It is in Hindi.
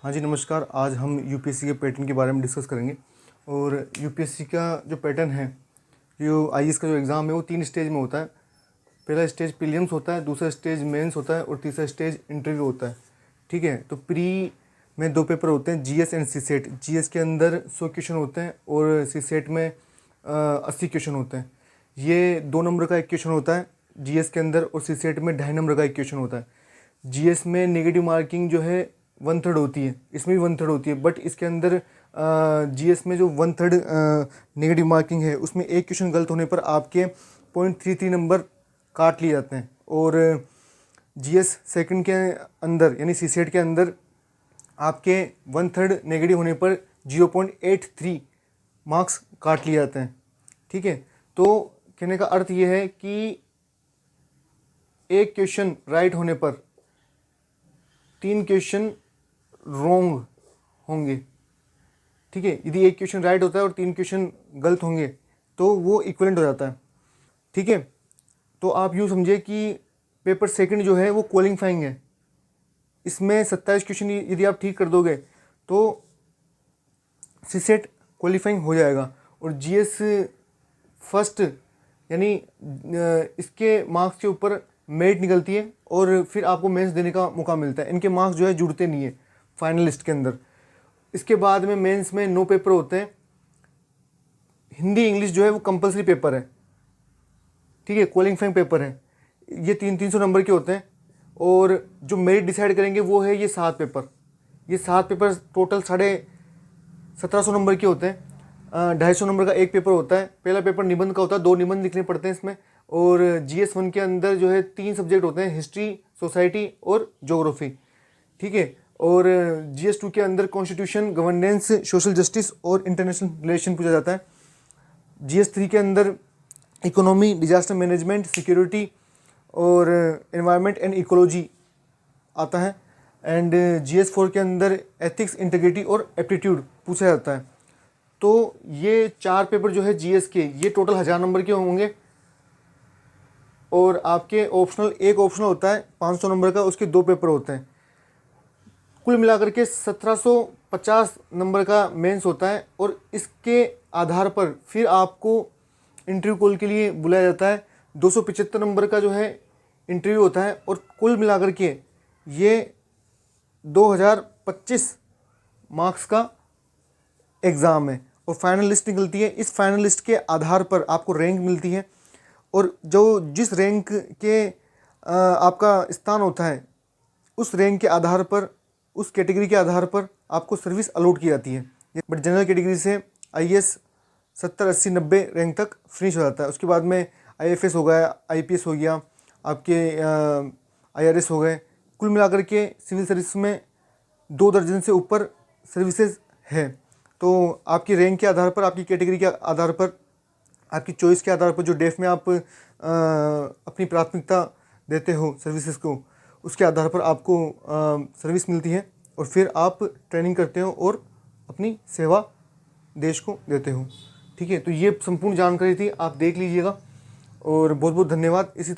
हाँ जी नमस्कार। आज हम यूपीएससी के पैटर्न के बारे में डिस्कस करेंगे। और यूपीएससी का जो पैटर्न है, जो आईएएस का जो एग्ज़ाम है वो 3 स्टेज में होता है। पहला स्टेज प्रीलिम्स होता है, दूसरा स्टेज मेंस होता है और तीसरा स्टेज इंटरव्यू होता है। ठीक है, तो प्री में 2 पेपर होते हैं, जीएस एंड सीसेट। जीएस के अंदर 100 क्वेश्चन होते हैं और सीसेट में 80 क्वेश्चन होते हैं। ये 2 नंबर का एक क्वेश्चन होता है जीएस के अंदर और सीसेट में 2.5 नंबर का एक क्वेश्चन होता है। जीएस में नेगेटिव मार्किंग जो है 1/3 होती है, इसमें भी 1/3 होती है, बट इसके अंदर जीएस में जो 1/3 नेगेटिव मार्किंग है उसमें एक क्वेश्चन गलत होने पर आपके 0.33 नंबर काट लिए जाते हैं। और जीएस सेकंड के अंदर यानी सीसेट के अंदर आपके 1/3 नेगेटिव होने पर 0.83 मार्क्स काट लिए जाते हैं। ठीक है, तो कहने का अर्थ ये है कि एक क्वेश्चन राइट होने पर 3 क्वेश्चन रॉन्ग होंगे। ठीक है, यदि एक क्वेश्चन राइट होता है और 3 क्वेश्चन गलत होंगे तो वो इक्विवेलेंट हो जाता है। ठीक है, तो आप यूँ समझिए कि पेपर सेकंड जो है वो क्वालिफाइंग है। इसमें 27 क्वेश्चन यदि आप ठीक कर दोगे तो सीसेट क्वालिफाइंग हो जाएगा। और जीएस फर्स्ट यानी इसके मार्क्स के ऊपर मेरिट निकलती है और फिर आपको मेंस देने का मौका मिलता है। इनके मार्क्स जो है जुड़ते नहीं है फाइनल लिस्ट के अंदर। इसके बाद में मेंस में 9 पेपर होते हैं। हिंदी इंग्लिश जो है वो कंपलसरी पेपर है। ठीक है, क्वालिफाइंग पेपर है। ये 300 नंबर के होते हैं और जो मेरिट डिसाइड करेंगे वो है ये 7 पेपर। ये 7 पेपर टोटल 1750 नंबर के होते हैं। 250 नंबर का एक पेपर होता है। पहला पेपर निबंध का होता है, 2 निबंध लिखने पड़ते हैं इसमें। और जीएस 1 के अंदर जो है 3 सब्जेक्ट होते हैं, हिस्ट्री, सोसाइटी और ज्योग्राफी। ठीक है, और जीएस 2 के अंदर कॉन्स्टिट्यूशन, गवर्नेंस, सोशल जस्टिस और इंटरनेशनल रिलेशन पूछा जाता है। जीएस 3 के अंदर इकोनॉमी, डिजास्टर मैनेजमेंट, सिक्योरिटी और एनवायरनमेंट एंड इकोलॉजी आता है। एंड जीएस 4 के अंदर एथिक्स, इंटीग्रिटी और एप्टीट्यूड पूछा जाता है। तो ये 4 पेपर जो है जीएस के, ये टोटल 1000 नंबर के होंगे। और आपके ऑप्शनल, एक ऑप्शनल होता है 500 नंबर का, उसके 2 पेपर होते हैं। कुल मिलाकर के 1750 नंबर का मेंस होता है। और इसके आधार पर फिर आपको इंटरव्यू कॉल के लिए बुलाया जाता है। 275 नंबर का जो है इंटरव्यू होता है। और कुल मिलाकर के ये 2025 मार्क्स का एग्ज़ाम है और फाइनल लिस्ट निकलती है। इस फाइनल लिस्ट के आधार पर आपको रैंक मिलती है और जो जिस रैंक के आपका स्थान होता है उस रैंक के आधार पर, उस कैटेगरी के आधार पर आपको सर्विस अलॉट की जाती है। बट जनरल कैटेगरी से आईएएस 70, 80, 90 रैंक तक फिनिश हो जाता है। उसके बाद में आईएफएस हो गया, आईपीएस हो गया, आपके आईआरएस हो गए। कुल मिलाकर के सिविल सर्विस में 2 दर्जन से ऊपर सर्विसेज है। तो आपकी रैंक के आधार पर, आपकी कैटेगरी के आधार पर, आपकी चॉइस के आधार पर, जो डेफ में आप अपनी प्राथमिकता देते हो सर्विसेज को, उसके आधार पर आपको सर्विस मिलती है और फिर आप ट्रेनिंग करते हो और अपनी सेवा देश को देते हो। ठीक है, तो ये संपूर्ण जानकारी थी, आप देख लीजिएगा और बहुत बहुत धन्यवाद। इसी